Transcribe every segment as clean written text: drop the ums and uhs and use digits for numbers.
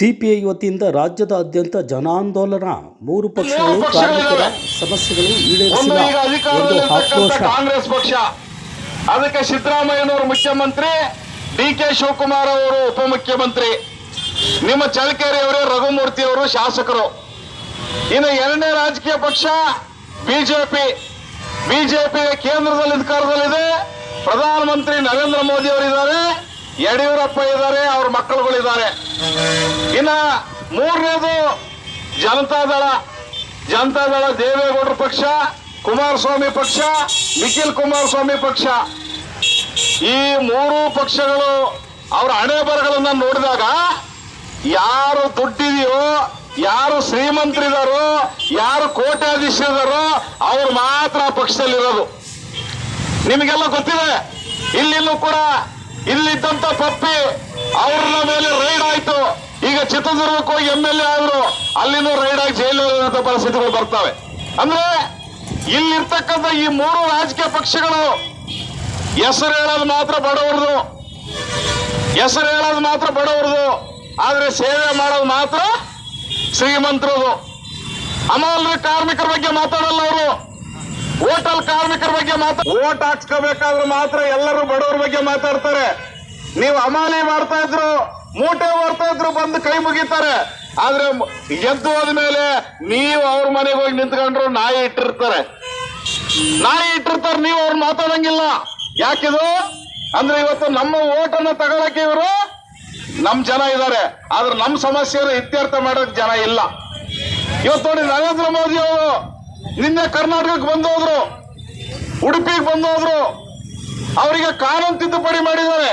CPI ವತಿಯಿಂದ ರಾಜ್ಯದಾದ್ಯಂತ ಜನಾಂದೋಲನ. ಮೂರು ಪಕ್ಷಗಳು ಕಾರ್ಮಿಕರ ಸಮಸ್ಯೆಗಳು ಈಡೇರಿಸಿಲ್ಲ ಎಂದು ಆಕ್ರೋಶ. ಕಾಂಗ್ರೆಸ್ ಪಕ್ಷ ಅದಕ್ಕೆ ಸಿದ್ದರಾಮಯ್ಯನವರು ಮುಖ್ಯಮಂತ್ರಿ, ಡಿ.ಕೆ. ಶಿವಕುಮಾರ್ ಅವರು ಉಪಮುಖ್ಯಮಂತ್ರಿ, ನಿಮ್ಮ ಚಳ್ಳಕೆರೆ ಅವರೇ ರಘುಮೂರ್ತಿ ಅವರು ಶಾಸಕರು. ಇನ್ನು ಎರಡನೇ ರಾಜಕೀಯ ಪಕ್ಷ ಬಿಜೆಪಿ. ಬಿಜೆಪಿ ಕೇಂದ್ರದಲ್ಲಿ ಅಧಿಕಾರದಲ್ಲಿದೆ. ಪ್ರಧಾನಮಂತ್ರಿ ನರೇಂದ್ರ ಮೋದಿ ಅವರಿದ್ದಾರೆ, ಯಡಿಯೂರಪ್ಪ ಇದ್ದಾರೆ, ಅವ್ರ ಮಕ್ಕಳುಗಳಿದ್ದಾರೆ. ಇನ್ನ ಮೂರನೇದು ಜನತಾದಳ. ಜನತಾದಳ ದೇವೇಗೌಡರ ಪಕ್ಷ, ಕುಮಾರಸ್ವಾಮಿ ಪಕ್ಷ, ನಿಖಿಲ್ ಕುಮಾರಸ್ವಾಮಿ ಪಕ್ಷ. ಈ ಮೂರು ಪಕ್ಷಗಳು ಅವರ ಹಣೆ ಬರಗಳನ್ನ ನೋಡಿದಾಗ ಯಾರು ದುಡ್ಡಿದೆಯೋ, ಯಾರು ಶ್ರೀಮಂತರಿದಾರೋ, ಯಾರು ಕೋಟ್ಯಾಧೀಶರಿದಾರೋ ಅವ್ರು ಮಾತ್ರ ಪಕ್ಷದಲ್ಲಿರೋದು. ನಿಮಗೆಲ್ಲ ಗೊತ್ತಿದೆ. ಇಲ್ಲಿನೂ ಕೂಡ ಇಲ್ಲಿದ್ದಂತ ಪಪ್ಪಿ ಅವ್ರನ್ನ ಮೇಲೆ ರೈಡ್ ಆಯ್ತು. ಈಗ ಚಿತ್ರದುರ್ಗಕ್ಕೆ ಹೋಗಿ MLA ಆದ್ರು, ಅಲ್ಲಿನೂ ರೈಡ್ ಆಗಿ ಜೈಲಿನ ಪರಿಸ್ಥಿತಿಗಳು ಬರ್ತವೆ. ಅಂದ್ರೆ ಇಲ್ಲಿರ್ತಕ್ಕಂಥ ಈ ಮೂರು ರಾಜಕೀಯ ಪಕ್ಷಗಳು ಹೆಸರು ಹೇಳೋದು ಮಾತ್ರ ಬಡವರದು, ಹೆಸರು ಹೇಳೋದು ಮಾತ್ರ ಬಡವರದು, ಆದ್ರೆ ಸೇವೆ ಮಾಡೋದು ಮಾತ್ರ ಶ್ರೀಮಂತರದು. ಅಮಾಲ್ಯ ಕಾರ್ಮಿಕರ ಬಗ್ಗೆ ಮಾತಾಡಲ್ಲ ಅವರು. ಹೋಟೆಲ್ ಕಾರ್ಮಿಕರ ಬಗ್ಗೆ ಓಟ್ ಹಾಕ್ಸ್ಕೋಬೇಕಾದ್ರೆ ಮಾತ್ರ ಎಲ್ಲರೂ ಬಡವರ ಬಗ್ಗೆ ಮಾತಾಡ್ತಾರೆ. ನೀವು ಅಮಾಲಿ ಮಾಡ್ತಾ ಇದ್ರು, ಮೂಟೆ ಮಾಡ್ತಾ ಇದ್ರು, ಬಂದು ಕೈ ಮುಗಿತಾರೆ. ಆದ್ರೆ ಎದ್ದು ಹೋದ್ಮೇಲೆ ನೀವು ಅವ್ರ ಮನೆಗೆ ಹೋಗಿ ನಿಂತ್ಕೊಂಡ್ರು ನಾಯಿ ಇಟ್ಟಿರ್ತಾರೆ, ನೀವು ಅವ್ರು ಮಾತಾಡಂಗಿಲ್ಲ. ಯಾಕಿದು ಅಂದ್ರೆ ಇವತ್ತು ನಮ್ಮ ಓಟನ್ನ ತಗೊಳಕ್ಕೆ ಇವರು ನಮ್ ಜನ ಇದ್ದಾರೆ, ಆದ್ರೆ ನಮ್ಮ ಸಮಸ್ಯೆ ಇತ್ಯರ್ಥ ಮಾಡೋಕ್ ಜನ ಇಲ್ಲ. ಇವತ್ತು ನೋಡಿ ನರೇಂದ್ರ ಮೋದಿ ಅವರು ನಿನ್ನೆ ಕರ್ನಾಟಕಕ್ಕೆ ಬಂದೋದ್ರು, ಉಡುಪಿಗೆ ಬಂದೋದ್ರು, ಅವರಿಗೆ ಕಾನೂನು ತಿದ್ದುಪಡಿ ಮಾಡಿದ್ದಾರೆ.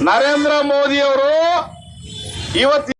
ನರೇಂದ್ರ ಮೋದಿ ಅವರು ಇವತ್ತು